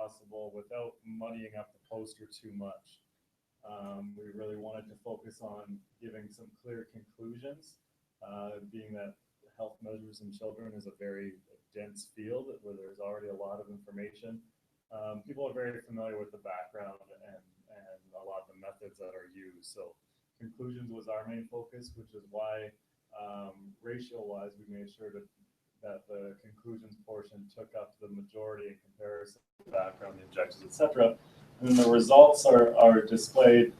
possible without muddying up the poster too much. We really wanted to focus on giving some clear conclusions, being that health measures in children is a very dense field where there's already a lot of information. People are very familiar with the background and a lot of the methods that are used. So conclusions was our main focus, which is why ratio-wise we made sure that the conclusions portion took up the majority in comparison to the background, the objectives, etc. And then the results are displayed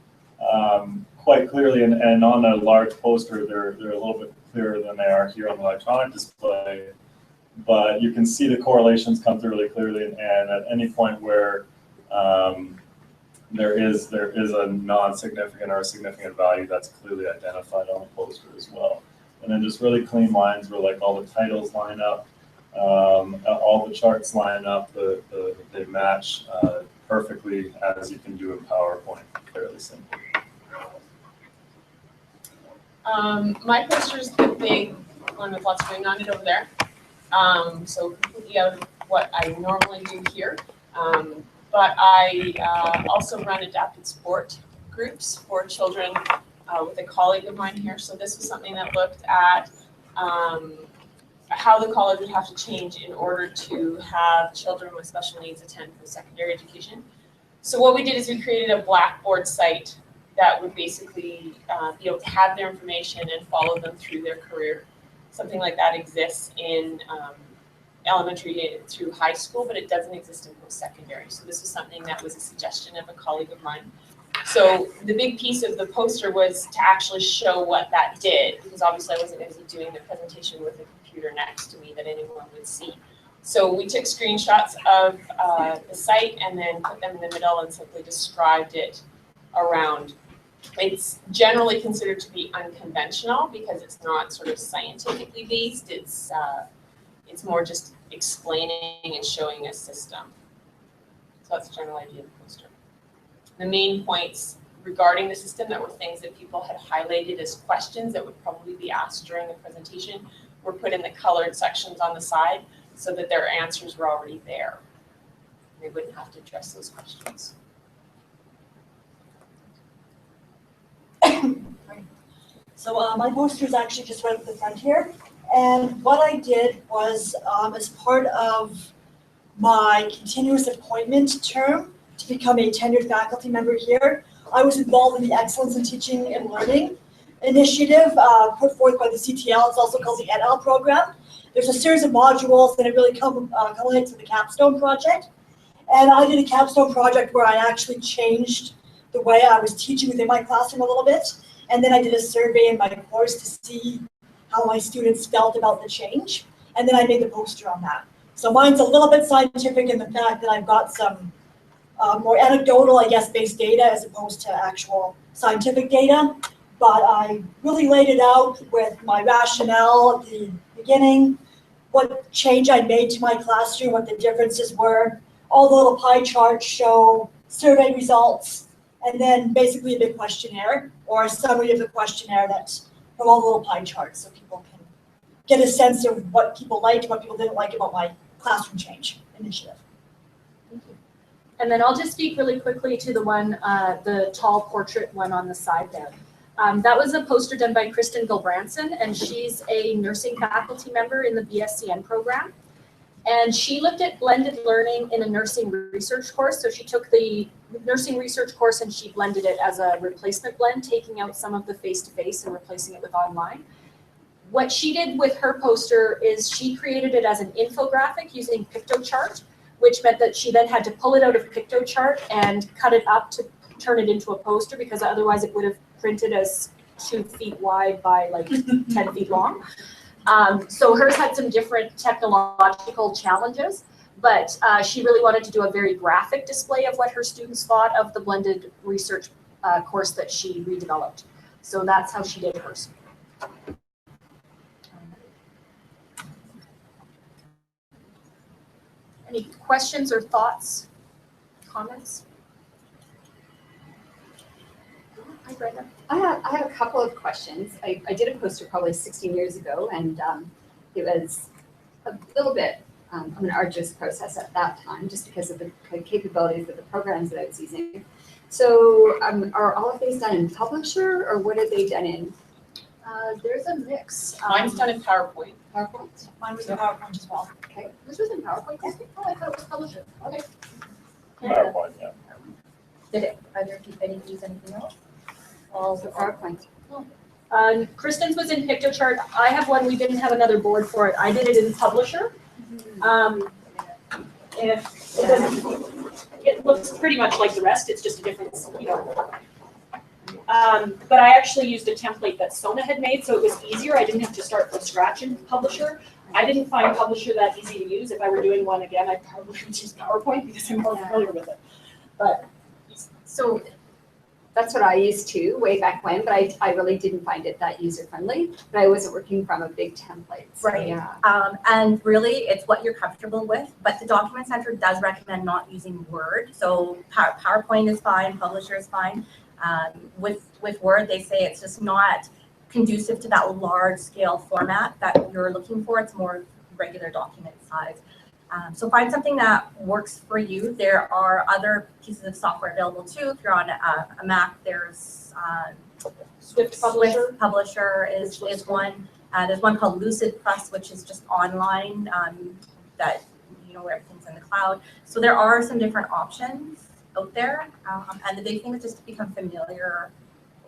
quite clearly, and on a large poster, they're a little bit clearer than they are here on the electronic display. But you can see the correlations come through really clearly, and at any point where there is a non-significant or a significant value, that's clearly identified on the poster as well. And then just really clean lines where like all the titles line up, all the charts line up, they match perfectly as you can do in PowerPoint. Fairly simple. My poster is the big one with lots of wing on it over there. So completely out of what I normally do here. But I also run adapted sport groups for children with a colleague of mine here. So this was something that looked at how the college would have to change in order to have children with special needs attend post-secondary education. So what we did is we created a Blackboard site that would basically be able to have their information and follow them through their career. Something like that exists in elementary through high school, but it doesn't exist in post-secondary. So this was something that was a suggestion of a colleague of mine. So the big piece of the poster was to actually show what that did, because obviously I wasn't going to be doing the presentation with a computer next to me that anyone would see. So we took screenshots of the site and then put them in the middle and simply described it around. It's generally considered to be unconventional because it's not sort of scientifically based. It's more just explaining and showing a system. So that's the general idea of the poster. The main points regarding the system that were things that people had highlighted as questions that would probably be asked during the presentation were put in the colored sections on the side so that their answers were already there. They wouldn't have to address those questions. So my poster is actually just right at the front here. And what I did was, as part of my continuous appointment term to become a tenured faculty member here, I was involved in the Excellence in Teaching and Learning initiative put forth by the CTL. It's also called the EdL program. There's a series of modules and it really culminates with the capstone project. And I did a capstone project where I actually changed the way I was teaching within my classroom a little bit. And then I did a survey in my course to see how my students felt about the change. And then I made the poster on that. So mine's a little bit scientific in the fact that I've got some more anecdotal, I guess, based data as opposed to actual scientific data. But I really laid it out with my rationale at the beginning, what change I made to my classroom, what the differences were. All the little pie charts show survey results, and then basically a big questionnaire or a summary of the questionnaire that's from all the little pie charts so people can get a sense of what people liked, what people didn't like about my classroom change initiative. Thank you. And then I'll just speak really quickly to the one, the tall portrait one on the side there. That was a poster done by Kristen Gilbranson, and she's a nursing faculty member in the BSCN program. And she looked at blended learning in a nursing research course. So she took the nursing research course and she blended it as a replacement blend, taking out some of the face-to-face and replacing it with online. What she did with her poster is she created it as an infographic using PictoChart, which meant that she then had to pull it out of PictoChart and cut it up to turn it into a poster, because otherwise it would have printed as 2 feet wide by like 10 feet long. So hers had some different technological challenges, but she really wanted to do a very graphic display of what her students thought of the blended research course that she redeveloped. So that's how she did hers. Any questions or thoughts, comments? Hi, Brenda. I have a couple of questions. I did a poster probably 16 years ago, and it was a little bit an arduous process at that time, just because of the capabilities of the programs that I was using. So are all of these done in Publisher, or what are they done in? There's a mix. Mine's done in PowerPoint. PowerPoint? Mine was in PowerPoint as well. Okay. This was in PowerPoint. Oh, I thought it was Publisher. Okay. PowerPoint, yeah. Did it? Either anybody use anything else? So PowerPoint. Kristen's was in Pictochart. I have one. We didn't have another board for it. I did it in Publisher. If it doesn't, it looks pretty much like the rest. It's just a difference, you know. But I actually used a template that Sona had made, so it was easier. I didn't have to start from scratch in Publisher. I didn't find Publisher that easy to use. If I were doing one again, I'd probably use PowerPoint because I'm more familiar with it. But So that's what I used to way back when, but I really didn't find it that user friendly. But I wasn't working from a big template. So Right. yeah. And really, it's what you're comfortable with, but the Document Center does recommend not using Word. So PowerPoint is fine, Publisher is fine. With Word, they say it's just not conducive to that large scale format that you're looking for. It's more regular document size. So find something that works for you. There are other pieces of software available too. If you're on a Mac, there's Swift Publisher. Swift Publisher is one. There's one called Lucid Press, which is just online, that, you know, where everything's in the cloud. So there are some different options out there. And the big thing is just to become familiar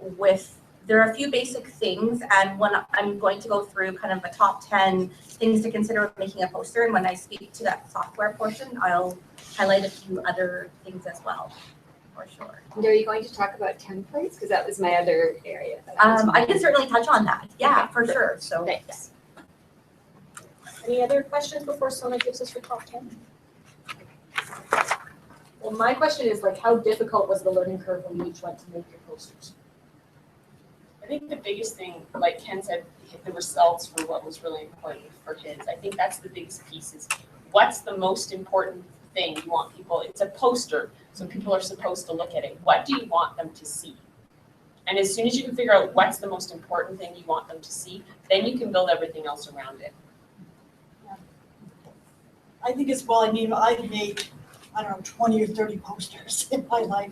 with, there are a few basic things, and when I'm going to go through kind of the top 10 things to consider when making a poster, and when I speak to that software portion, I'll highlight a few other things as well, for sure. And are you going to talk about templates? Because that was my other area. That I can certainly touch on that. Yeah, Okay, for sure. So Thanks. Any other questions before Sona gives us her top 10? Well, my question is, like, how difficult was the learning curve when you each went to make your posters? I think the biggest thing, like Ken said, the results were what was really important for his. I think that's the biggest piece is what's the most important thing you want people, it's a poster, so people are supposed to look at it. What do you want them to see? And as soon as you can figure out what's the most important thing you want them to see, then you can build everything else around it. I think as well, I mean, I've made, I don't know, 20 or 30 posters in my life,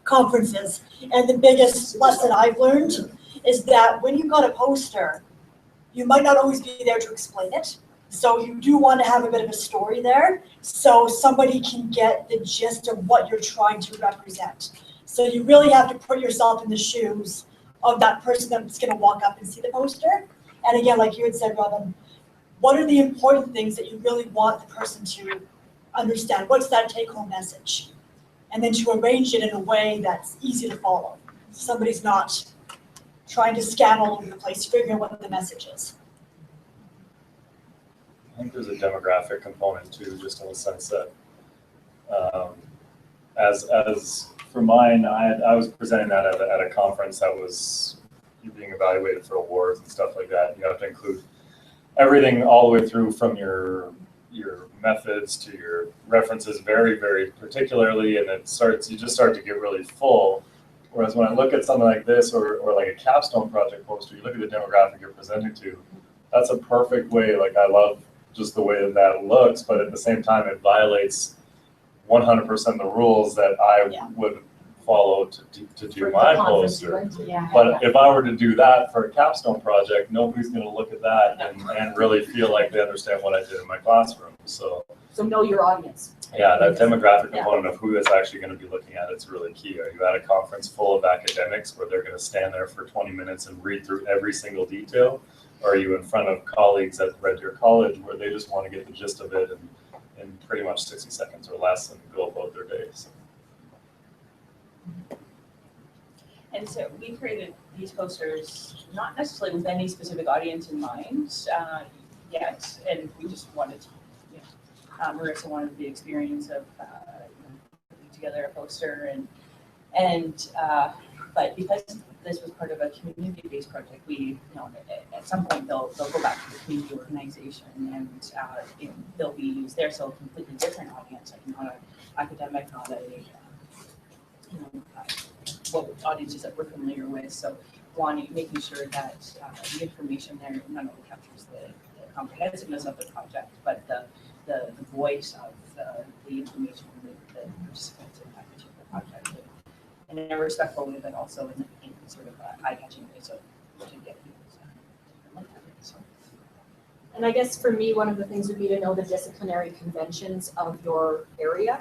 conferences. And the biggest lesson I've learned is that when you've got a poster, you might not always be there to explain it. So you do want to have a bit of a story there so somebody can get the gist of what you're trying to represent. So you really have to put yourself in the shoes of that person that's going to walk up and see the poster. And again, like you had said, Robin, what are the important things that you really want the person to understand? What's that take-home message? And then to arrange it in a way that's easy to follow. Somebody's not trying to scan all over the place, figuring out what the message is. I think there's a demographic component too, just in the sense that as for mine, I was presenting that at a conference that was being evaluated for awards and stuff like that. You have to include everything all the way through from your methods to your references very, very particularly, and you just start to get really full. Whereas when I look at something like this or like a capstone project poster, you look at the demographic you're presenting to, that's a perfect way. Like I love just the way that looks, but at the same time, it violates 100% the rules that I would follow to do my poster. yeah. But if I were to do that for a capstone project, nobody's going to look at that and really feel like they understand what I did in my classroom. So know your audience. yeah, that demographic component of who is actually going to be looking at it's really key. Are you at a conference full of academics where they're going to stand there for 20 minutes and read through every single detail? Or are you in front of colleagues at Red Deer College where they just want to get the gist of it in pretty much 60 seconds or less and go about their days? And so we created these posters, not necessarily with any specific audience in mind yet, and we just wanted to, Marissa wanted the experience of putting together a poster but because this was part of a community-based project, we, at some point they'll go back to the community organization and they'll be used there, so a completely different audience, like not an academic, not a what audiences that we're familiar with. So making sure that the information there not only captures the comprehensiveness of the project, but the voice of the information that participants in that particular project in a respectful way, but also in sort of eye-catching way, so to get people's so. And I guess for me, one of the things would be to know the disciplinary conventions of your area.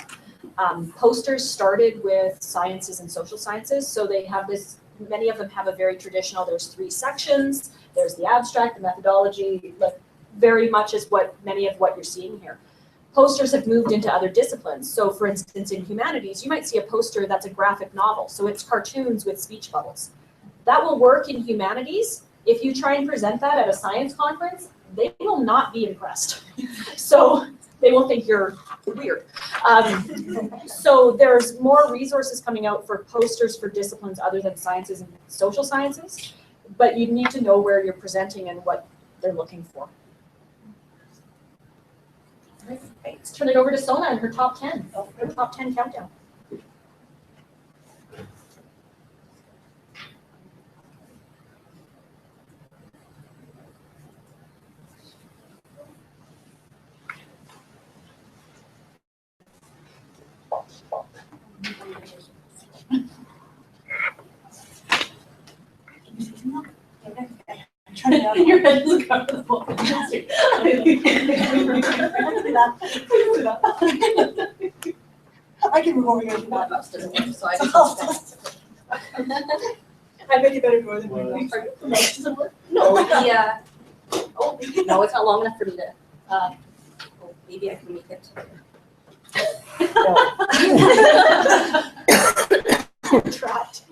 Posters started with sciences and social sciences, so they have this, many of them have a very traditional, there's 3 sections, there's the abstract, the methodology, like very much is what many of what you're seeing here. Posters have moved into other disciplines. So for instance, in humanities, you might see a poster that's a graphic novel. So it's cartoons with speech bubbles. That will work in humanities. If you try and present that at a science conference, they will not be impressed. So they will think you're weird. So there's more resources coming out for posters for disciplines other than sciences and social sciences, but you need to know where you're presenting and what they're looking for. All right, let's turn it over to Sona and her top 10, her top 10 countdown. I'm trying to Your head is comfortable. I can move over here if you want. Mouse doesn't work, so I just. I bet you better go than Well, me. No, the, oh, no, it's not long enough for me to, oh, maybe I can make it. Trapped.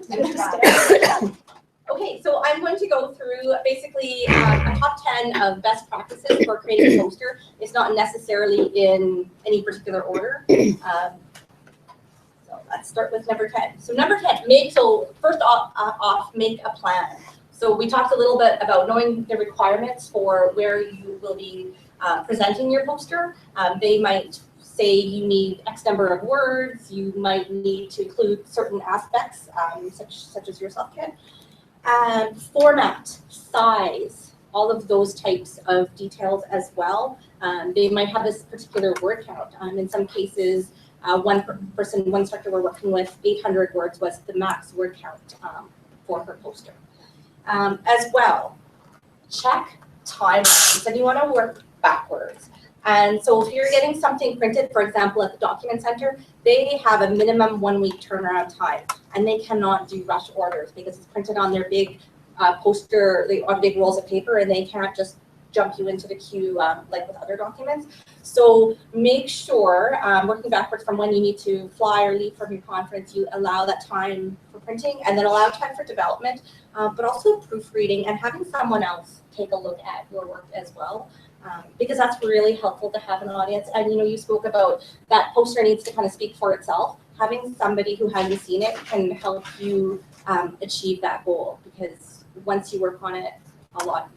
Okay, so I'm going to go through basically a top 10 of best practices for creating a poster. It's not necessarily in any particular order. So let's start with number 10. So number 10, first off, make a plan. So we talked a little bit about knowing the requirements for where you will be presenting your poster. They might say you need X number of words, you might need to include certain aspects, such as yourself can. Format, size, all of those types of details as well. They might have this particular word count. In some cases, one instructor we're working with, 800 words was the max word count for her poster. As well, check timelines, and you want to work backwards. And so if you're getting something printed, for example, at the document center, they have a minimum 1-week turnaround time, and they cannot do rush orders because it's printed on their big poster, on big rolls of paper, and they can't just jump you into the queue like with other documents. So make sure, working backwards from when you need to fly or leave from your conference, you allow that time for printing and then allow time for development, but also proofreading and having someone else take a look at your work as well. Because that's really helpful to have an audience. And you spoke about that poster needs to kind of speak for itself. Having somebody who hasn't seen it can help you achieve that goal, because once you work on it a lot,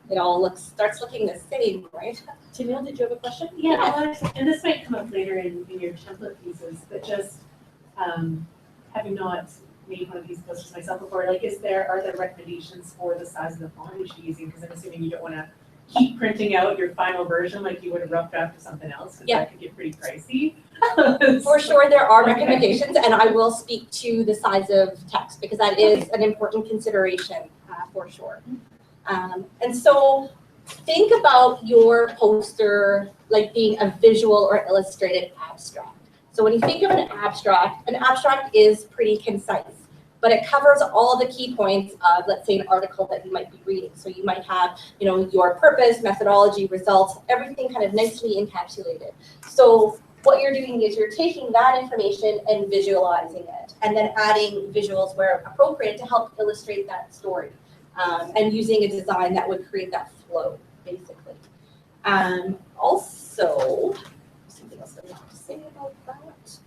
it all starts looking the same, right? Tamil, did you have a question? Yeah, well, and this might come up later in your template pieces, but just having not made one of these posters myself before, like are there recommendations for the size of the font you should be using? Because I'm assuming you don't want to keep printing out your final version like you would a rough draft of something else, because that could get pretty pricey. For sure, there are recommendations, and I will speak to the size of text because that is an important consideration for sure. And so think about your poster like being a visual or illustrated abstract. So when you think of an abstract is pretty concise, but it covers all the key points of, let's say, an article that you might be reading. So you might have, your purpose, methodology, results, everything kind of nicely encapsulated. So what you're doing is you're taking that information and visualizing it, and then adding visuals where appropriate to help illustrate that story, and using a design that would create that flow, basically. Also, something else I want to say about that.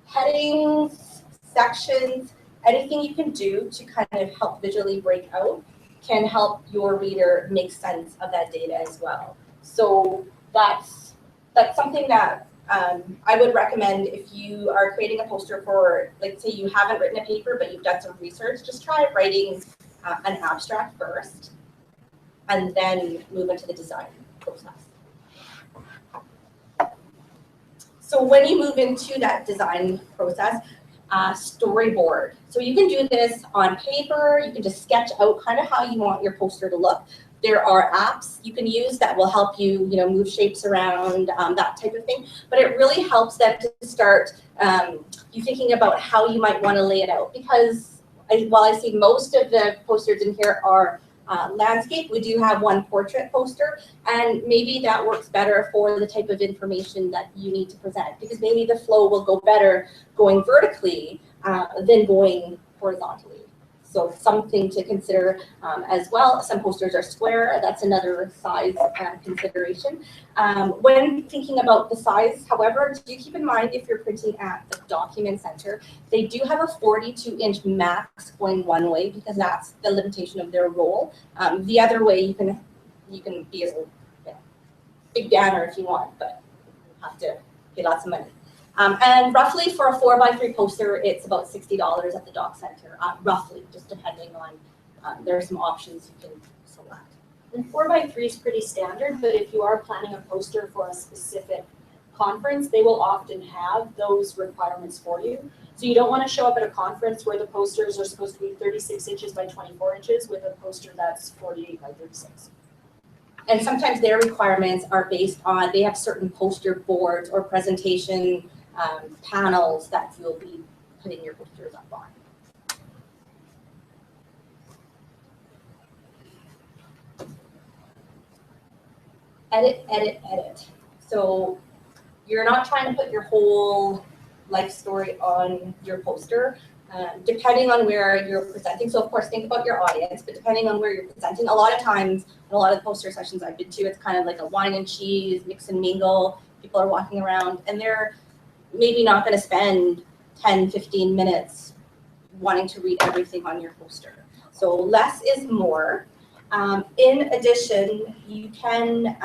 Headings, sections, anything you can do to kind of help visually break out can help your reader make sense of that data as well. So that's something that I would recommend if you are creating a poster for, like, say you haven't written a paper but you've done some research, just try writing an abstract first. and then move into the design process. So when you move into that design process, storyboard. So you can do this on paper, you can just sketch out kind of how you want your poster to look. There are apps you can use that will help you, move shapes around, that type of thing. But it really helps them to start you thinking about how you might want to lay it out. Because while I see most of the posters in here are landscape, we do have one portrait poster, and maybe that works better for the type of information that you need to present, because maybe the flow will go better going vertically than going horizontally. So something to consider as well. Some posters are square, that's another size consideration. When thinking about the size, however, do keep in mind if you're printing at the document center, they do have a 42-inch max going one way because that's the limitation of their roll. The other way, you can be as big banner if you want, but you have to pay lots of money. And roughly for a 4x3 poster, it's about $60 at the doc center, roughly, just depending on, there are some options you can select. And 4x3 is pretty standard, but if you are planning a poster for a specific conference, they will often have those requirements for you. So you don't want to show up at a conference where the posters are supposed to be 36 inches by 24 inches with a poster that's 48 by 36. And sometimes their requirements are based on, they have certain poster boards or presentation panels that you'll be putting your posters up on. Edit, edit, edit. So you're not trying to put your whole life story on your poster. Depending on where you're presenting. So of course, think about your audience, but depending on where you're presenting, a lot of times, in a lot of the poster sessions I've been to, it's kind of like a wine and cheese, mix and mingle. People are walking around and they're maybe not going to spend 10, 15 minutes wanting to read everything on your poster. So less is more. In addition, you can,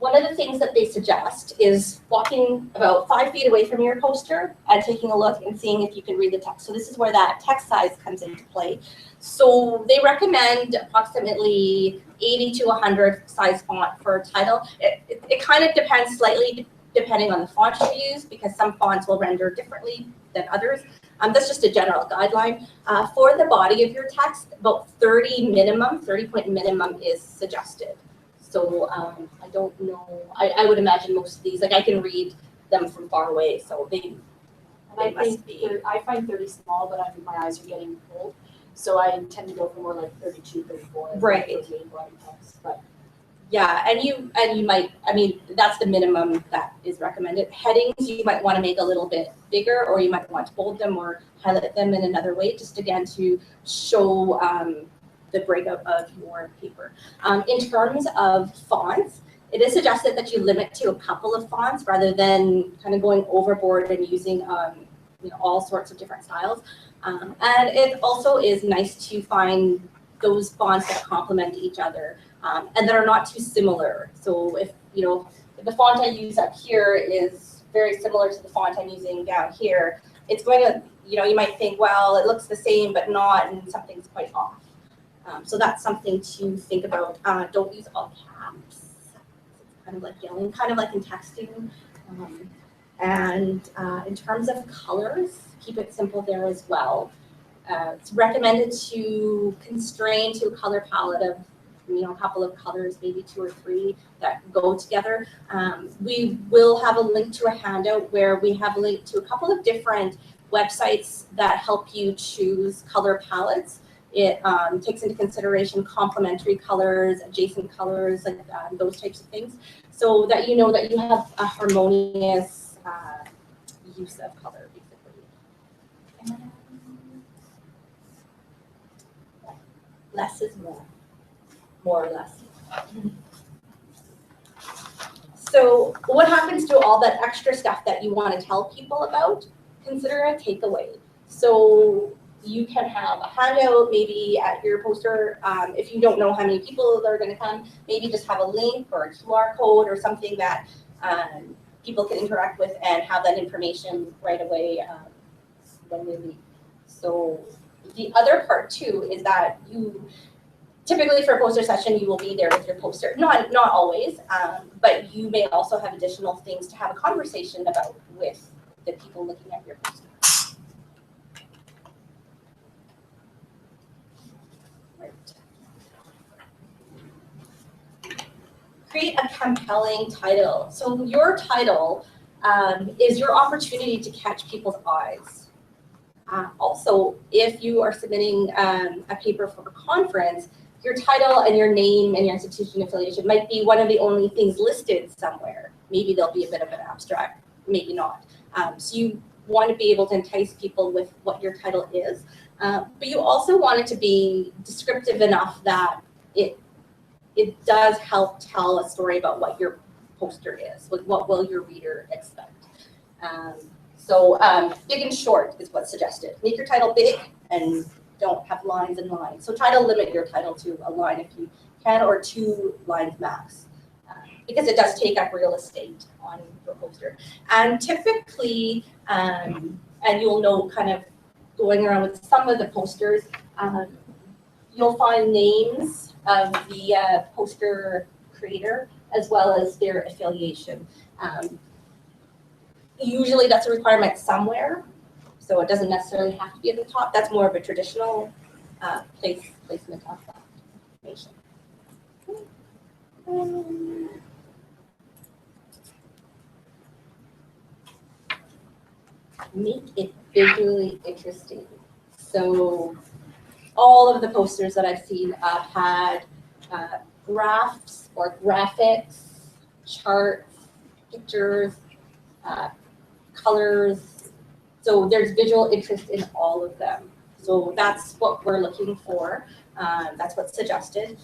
one of the things that they suggest is walking about 5 feet away from your poster and taking a look and seeing if you can read the text. So this is where that text size comes into play. So they recommend approximately 80 to 100 size font for a title. It kind of depends slightly depending on the font you use, because some fonts will render differently than others. That's just a general guideline. For the body of your text, about 30 point minimum is suggested. So I don't know, I would imagine most of these, like I can read them from far away, so they must be. I find 30 small, but I think my eyes are getting old. So I tend to go for more like 32, 34. Right. But yeah, and you might, I mean, that's the minimum that is recommended. Headings, you might want to make a little bit bigger, or you might want to bold them or highlight them in another way, just again to show the breakout of your paper. In terms of fonts, it is suggested that you limit to a couple of fonts rather than kind of going overboard and using all sorts of different styles. And it also is nice to find those fonts that complement each other and that are not too similar. So if the font I use up here is very similar to the font I'm using down here, it's going to, you might think, well, it looks the same, but not, and something's quite off. So that's something to think about. Don't use all caps. It's kind of like yelling, kind of like in texting. And in terms of colors, keep it simple there as well. It's recommended to constrain to a color palette of a couple of colors, maybe 2 or 3 that go together. We will have a link to a handout where we have a link to a couple of different websites that help you choose color palettes. It takes into consideration complementary colors, adjacent colors, like those types of things, so that you know that you have a harmonious use of color, basically. And less is more or less. So what happens to all that extra stuff that you want to tell people about? Consider a takeaway. So you can have a handout maybe at your poster. If you don't know how many people are going to come, maybe just have a link or a QR code or something that people can interact with and have that information right away when they leave. So the other part too is that typically for a poster session, you will be there with your poster. Not always, but you may also have additional things to have a conversation about with the people looking at your poster. Right. Create a compelling title. So your title is your opportunity to catch people's eyes. Also, if you are submitting a paper for a conference, your title and your name and your institution affiliation might be one of the only things listed somewhere. Maybe there'll be a bit of an abstract, maybe not. So you want to be able to entice people with what your title is, but you also want it to be descriptive enough that it does help tell a story about what your poster is, like what will your reader expect. So big and short is what's suggested. Make your title big and don't have lines and lines. So try to limit your title to a line if you can, or 2 lines max, because it does take up real estate on your poster. And typically, and you'll know kind of going around with some of the posters, you'll find names of the poster creator as well as their affiliation. Usually that's a requirement somewhere, so it doesn't necessarily have to be at the top. That's more of a traditional placement of that information. Make it visually interesting. So all of the posters that I've seen had graphs or graphics, charts, pictures, colors. So there's visual interest in all of them. So that's what we're looking for. That's what's suggested.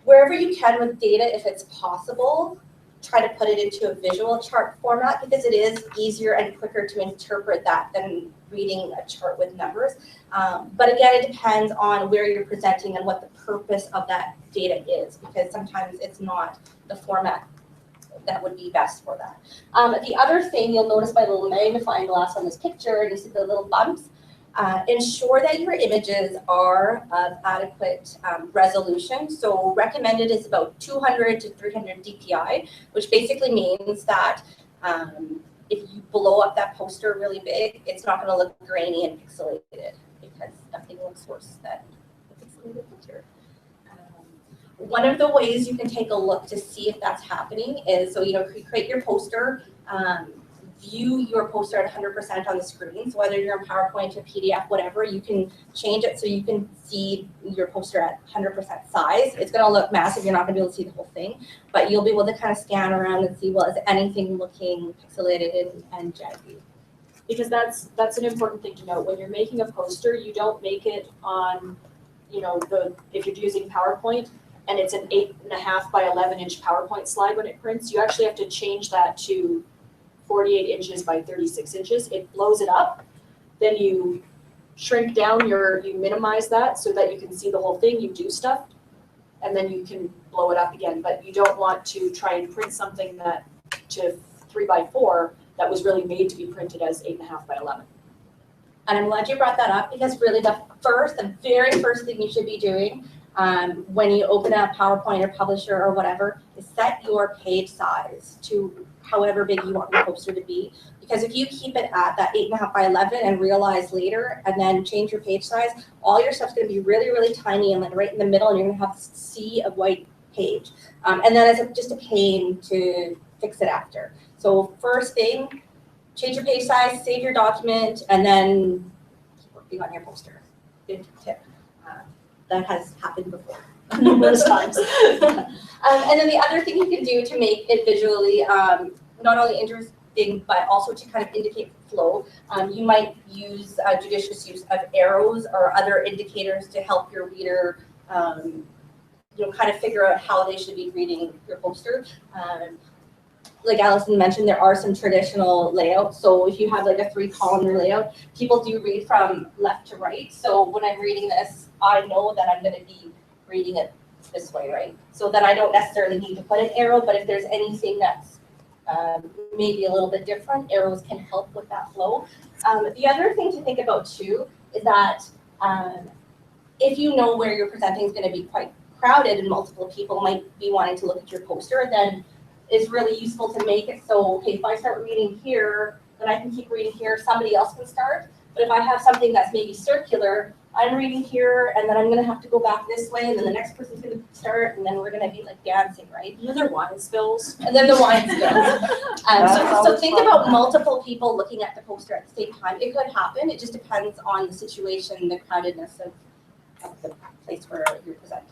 Wherever you can with data, if it's possible, try to put it into a visual chart format, because it is easier and quicker to interpret that than reading a chart with numbers. But again, it depends on where you're presenting and what the purpose of that data is, because sometimes it's not the format that would be best for that. The other thing you'll notice by the little magnifying glass on this picture, and you see the little bumps, ensure that your images are of adequate resolution. So recommended is about 200 to 300 DPI, which basically means that if you blow up that poster really big, it's not going to look grainy and pixelated, because nothing looks worse than a pixelated picture. One of the ways you can take a look to see if that's happening is, so create your poster, view your poster at 100% on the screen. So whether you're in PowerPoint or PDF, whatever, you can change it so you can see your poster at 100% size. It's going to look massive. You're not going to be able to see the whole thing, but you'll be able to kind of scan around and see, well, is anything looking pixelated and jaggy? Because that's an important thing to note. When you're making a poster, you don't make it on, if you're using PowerPoint, and it's an 8.5 by 11 inch PowerPoint slide when it prints, you actually have to change that to 48 inches by 36 inches. It blows it up. Then you shrink down you minimize that so that you can see the whole thing, you do stuff, and then you can blow it up again. But you don't want to try and print something that to 3 by 4 that was really made to be printed as 8.5 by 11. And I'm glad you brought that up, because really the very first thing you should be doing when you open a PowerPoint or Publisher or whatever is set your page size to however big you want your poster to be. Because if you keep it at that 8.5 by 11 and realize later and then change your page size, all your stuff's going to be really, really tiny and then right in the middle, and you're going to have a sea of white page. And then it's just a pain to fix it after. So first thing, change your page size, save your document, and then keep working on your poster. Good tip. That has happened before numerous times. And then the other thing you can do to make it visually not only interesting, but also to kind of indicate flow, you might use judicious use of arrows or other indicators to help your reader kind of figure out how they should be reading your poster. Like Allison mentioned, there are some traditional layouts. So if you have like a 3-column layout, people do read from left to right. So when I'm reading this, I know that I'm going to be reading it this way, right? So then I don't necessarily need to put an arrow, but if there's anything that's maybe a little bit different, arrows can help with that flow. The other thing to think about too is that if you know where you're presenting is gonna be quite crowded and multiple people might be wanting to look at your poster, then it's really useful to make it so, okay, if I start reading here, then I can keep reading here, somebody else can start. But if I have something that's maybe circular, I'm reading here, and then I'm gonna have to go back this way, and then the next person's gonna start, and then we're gonna be like dancing, right? And then there are wine spills. And then the wine spills. That's So always think fun. about multiple people looking at the poster at the same time. It could happen. It just depends on the situation, the crowdedness of the place where you're presenting.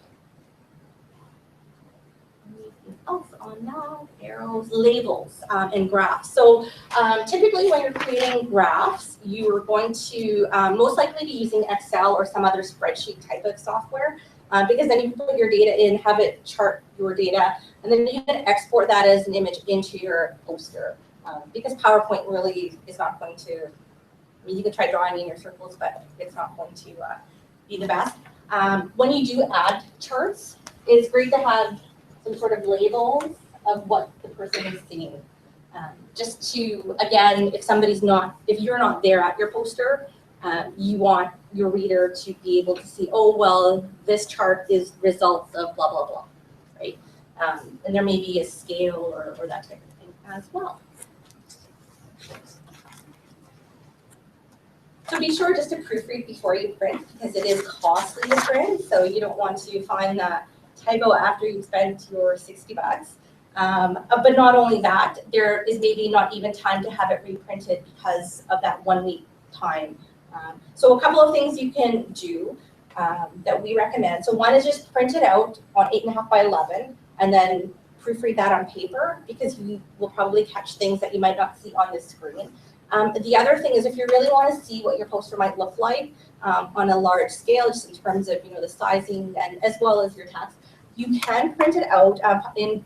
Anything else on that? Arrows, labels, and graphs. So typically when you're creating graphs, you're going to most likely be using Excel or some other spreadsheet type of software. Because then you can put your data in, have it chart your data, and then you can export that as an image into your poster. Because PowerPoint really is not going to, I mean, you can try drawing in your circles, but it's not going to be the best. When you do add charts, it's great to have some sort of labels of what the person is seeing. Just to, again, if you're not there at your poster, you want your reader to be able to see, oh, well, this chart is results of blah, blah, blah, right? And there may be a scale or that type of thing as well. So be sure just to proofread before you print, because it is costly to print, so you don't want to find that typo after you've spent your $60. But not only that, there is maybe not even time to have it reprinted because of that 1 week time. So a couple of things you can do that we recommend. So one is just print it out on 8.5 by 11 and then proofread that on paper, because you will probably catch things that you might not see on the screen. The other thing is, if you really want to see what your poster might look like on a large scale, just in terms of the sizing and as well as your text, you can print it out in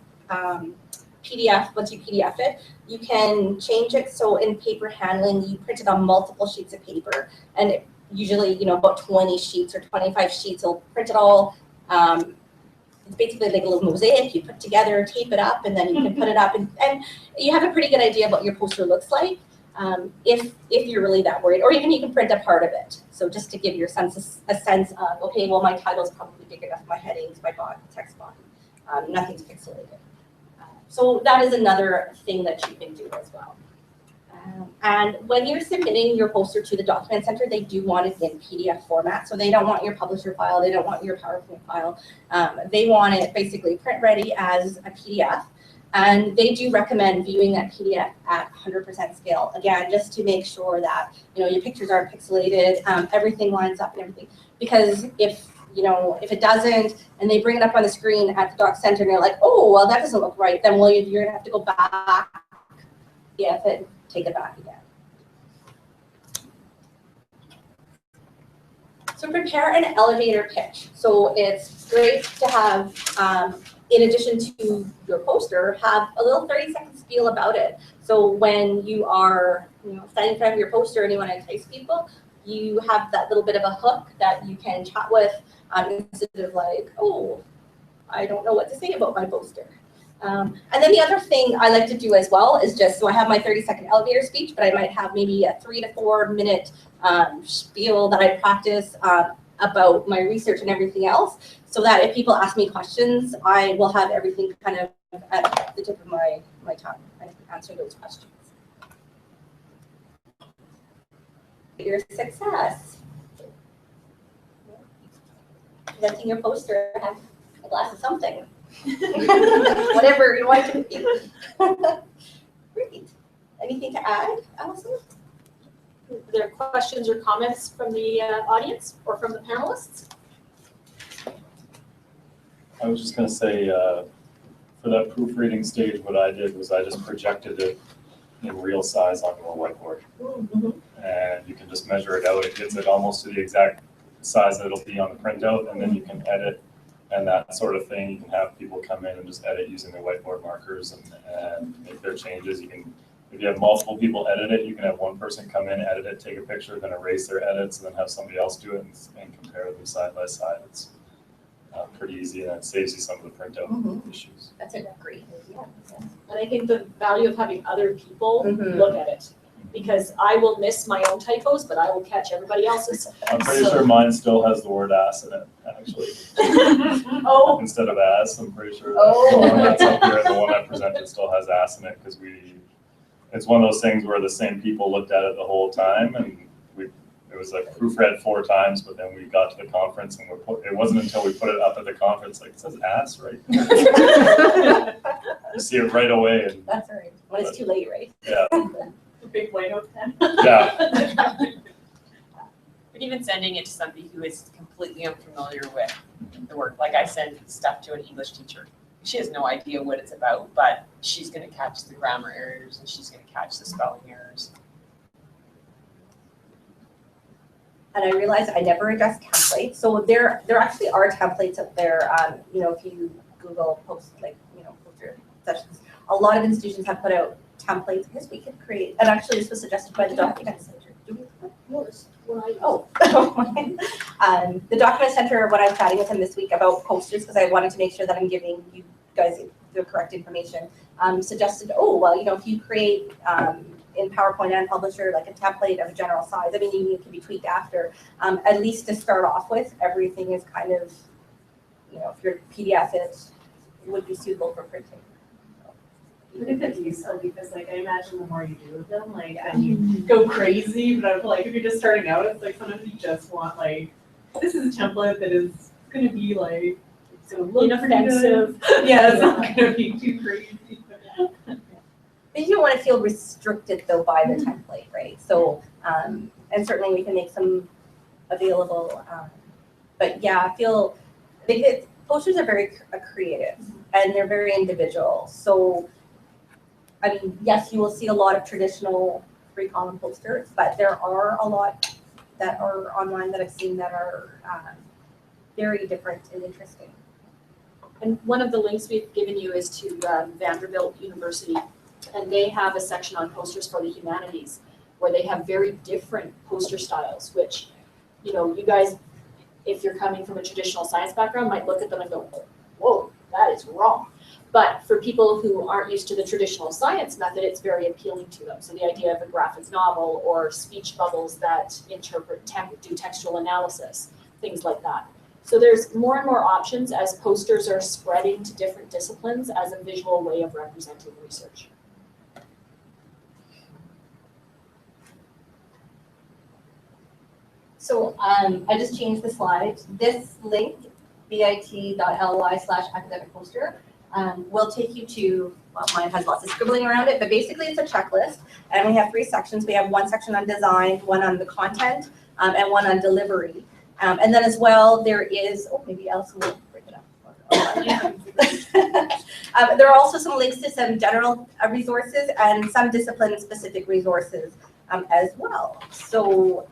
PDF. Once you PDF it, you can change it so in paper handling you print it on multiple sheets of paper, and usually about 20 sheets or 25 sheets will print it all. It's basically like a little mosaic you put together, tape it up, and then you can put it up, and you have a pretty good idea of what your poster looks like. If you're really that worried, or even you can print a part of it. So just to give your sense a sense of, okay, well, my title's probably big enough, my headings, my body, text body, nothing's pixelated. So that is another thing that you can do as well. And when you're submitting your poster to the Document Center, they do want it in PDF format. So they don't want your publisher file, they don't want your PowerPoint file. They want it basically print ready as a PDF. And they do recommend viewing that PDF at 100% scale. Again, just to make sure that your pictures aren't pixelated, everything lines up and everything. Because if it doesn't, and they bring it up on the screen at the Doc Center, and they're like, oh, well, that doesn't look right, then you're gonna have to go back, and take it back again. So prepare an elevator pitch. So it's great to have, in addition to your poster, have a little 30-second spiel about it. So when you are standing in front of your poster and you want to entice people, you have that little bit of a hook that you can chat with, instead of like, oh, I don't know what to say about my poster. And then the other thing I like to do as well is so I have my 30-second elevator speech, but I might have maybe a 3 to 4 minute spiel that I practice about my research and everything else, so that if people ask me questions, I will have everything kind of at the tip of my tongue. I can answer those questions. Your success. Presenting your poster, have a glass of something. Whatever you want it to be. Great. Anything to add, Allison? Are there questions or comments from the audience or from the panelists? I was just going to say, for that proofreading stage, what I did was I just projected it in real size onto a whiteboard. Mm-hmm. And you can just measure it out. It gets it almost to the exact size that it'll be on the printout, and then you can edit and that sort of thing. You can have people come in and just edit using their whiteboard markers and make their changes. You can, if you have multiple people edit it, you can have one person come in, edit it, take a picture, then erase their edits, and then have somebody else do it and compare them side by side. It's pretty easy, and it saves you some of the printout issues. That's a great idea. And I think the value of having other people Mhm. look at it because I will miss my own typos, but I will catch everybody else's. I'm pretty So- sure mine still has the word ass in it, actually. Oh, Instead of ass, I'm pretty sure Oh. the one that's up here and the one I presented still has ass in it, because it's one of those things where the same people looked at it the whole time, and it was like proofread 4 times, but then we got to the conference and it wasn't until we put it up at the conference, like, it says ass, right? You see it right away, and That's all right, when it's too late, right? yeah, Big white note pen. yeah. But even sending it to somebody who is completely unfamiliar with the work, like I send stuff to an English teacher. She has no idea what it's about, but she's gonna catch the grammar errors and she's gonna catch the spelling errors. And I realized I never addressed templates. So there actually are templates out there. If you Google post poster sessions, a lot of institutions have put out templates. I guess we could create. And actually, this was suggested by the document center. Do we notice? Oh, the document center. When I'm chatting with him this week about posters, because I wanted to make sure that I'm giving you guys the correct information. Suggested, if you create in PowerPoint and Publisher, like a template of a general size. I mean, it can be tweaked after. At least to start off with, everything is kind of, if your PDF it would be suitable for printing. I think that's useful because, like, I imagine the more you do with them, like, and you go crazy. But I feel like if you're just starting out, it's like sometimes you just want like, this is a template that is going to be like, it's going to look inoffensive. Yeah, it's not going to be too crazy. But you don't want to feel restricted though by the template, right? So, and certainly we can make some available. But yeah, I feel posters are very creative and they're very individual. So, I mean, yes, you will see a lot of traditional 3-column posters, but there are a lot that are online that I've seen that are very different and interesting. And one of the links we've given you is to Vanderbilt University, and they have a section on posters for the humanities where they have very different poster styles, which, you guys, if you're coming from a traditional science background, might look at them and go, whoa, that is wrong. But for people who aren't used to the traditional science method, it's very appealing to them. So the idea of a graphic novel or speech bubbles that do textual analysis, things like that. So there's more and more options as posters are spreading to different disciplines as a visual way of representing research. So I just changed the slide. This link, bit.ly/academic poster, will take you to, well, mine has lots of scribbling around it, but basically it's a checklist. And we have 3 sections. We have one section on design, one on the content, and one on delivery. And then as well, there is, maybe Alice will break it up. There are also some links to some general resources and some discipline-specific resources as well. So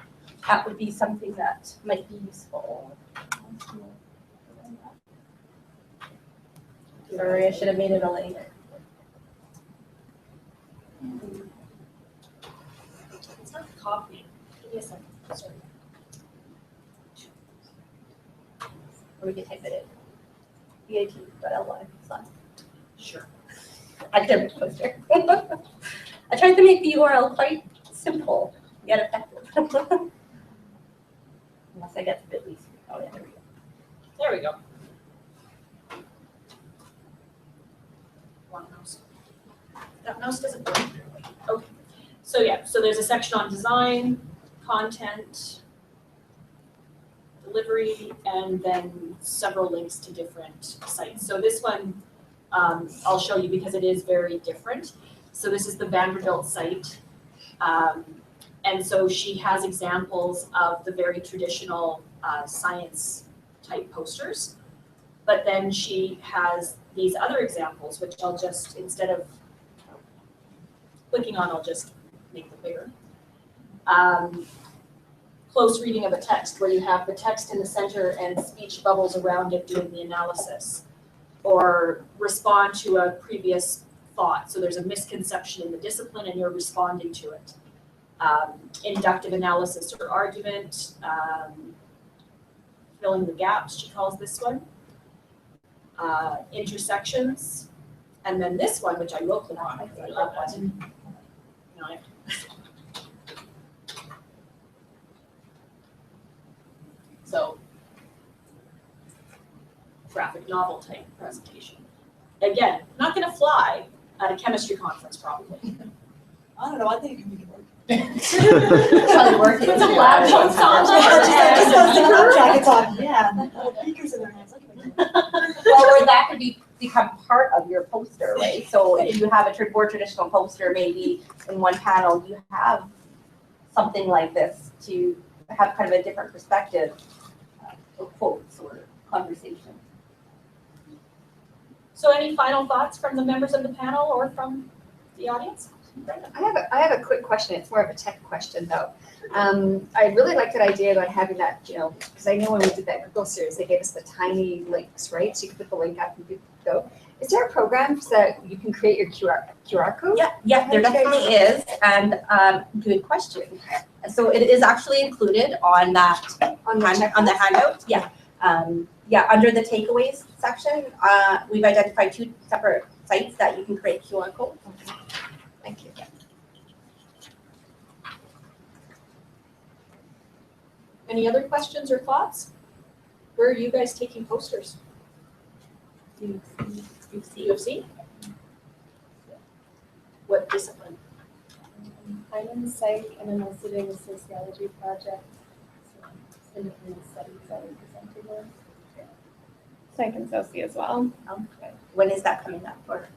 that would be something that might be useful. Sorry, I should have made it a link. It's not copying. Give me a second. Sorry. Or we could type it in. bat.ly/. Sure. Academic poster. I tried to make the URL quite simple yet effective. Unless I get to bit.ly. Oh yeah, there we go. There we go. One mouse. That mouse doesn't work. Okay. So yeah, so there's a section on design, content, delivery, and then several links to different sites. So this one I'll show you because it is very different. So this is the Vanderbilt site. And so she has examples of the very traditional science type posters. But then she has these other examples, which I'll just, instead of clicking on, I'll just make them bigger. Close reading of a text, where you have the text in the center and speech bubbles around it doing the analysis. Or respond to a previous thought. So there's a misconception in the discipline and you're responding to it. Inductive analysis or argument, filling the gaps, she calls this one. Intersections, and then this one, which I will click on because I love one. So graphic novel type presentation. Again, not gonna fly at a chemistry conference probably. I don't know, I think it can make it work. Probably worth it. Put some lab coats on. Just those the lab jackets on, yeah, beakers in their hands, look at me. Well, or that could become part of your poster, right? So if you have a more traditional poster, maybe in one panel, you have something like this to have kind of a different perspective, or quotes or conversation. So any final thoughts from the members of the panel or from the audience? Brenda? I have a quick question. It's more of a tech question though. I really like that idea about having that, because I know when we did that Google series, they gave us the tiny links, right? So you can put the link up and go. Is there a program so that you can create your QR code? Yeah, there definitely is, and good question. So it is actually included on that on the handout. Yeah, under the takeaways section, we've identified 2 separate sites that you can create QR codes. Okay. Thank you. Any other questions or thoughts? Where are you guys taking posters? UFC? What discipline? I'm in psych and I'm also doing a sociology project. So independent studies that we presented on. Psych and soci as well. Okay. When is that coming up for?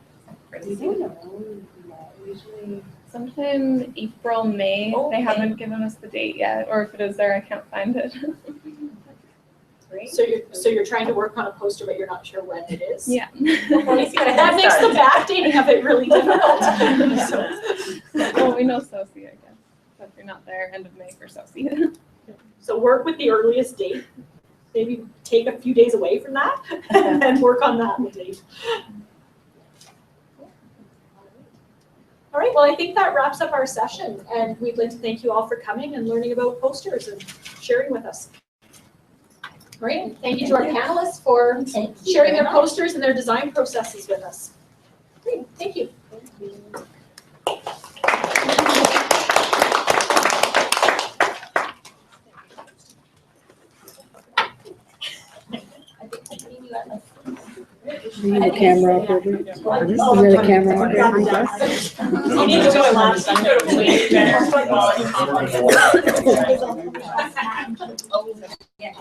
We don't know yet. Usually sometime April, May. Okay. They haven't given us the date yet, or if it is there, I can't find it. Great. So you're trying to work on a poster, but you're not sure when it is? Yeah. That makes the backdating of it really difficult. Well, we know soci, I guess. But if you're not there, end of May for soci. So work with the earliest date. Maybe take a few days away from that and then work on that date. All right, well, I think that wraps up our session, and we'd like to thank you all for coming and learning about posters and sharing with us. All right, and thank you to our panelists for sharing their posters and their design processes with us. Great, thank you. You're the camera operator. You're the camera operator. You need to go last. Yeah.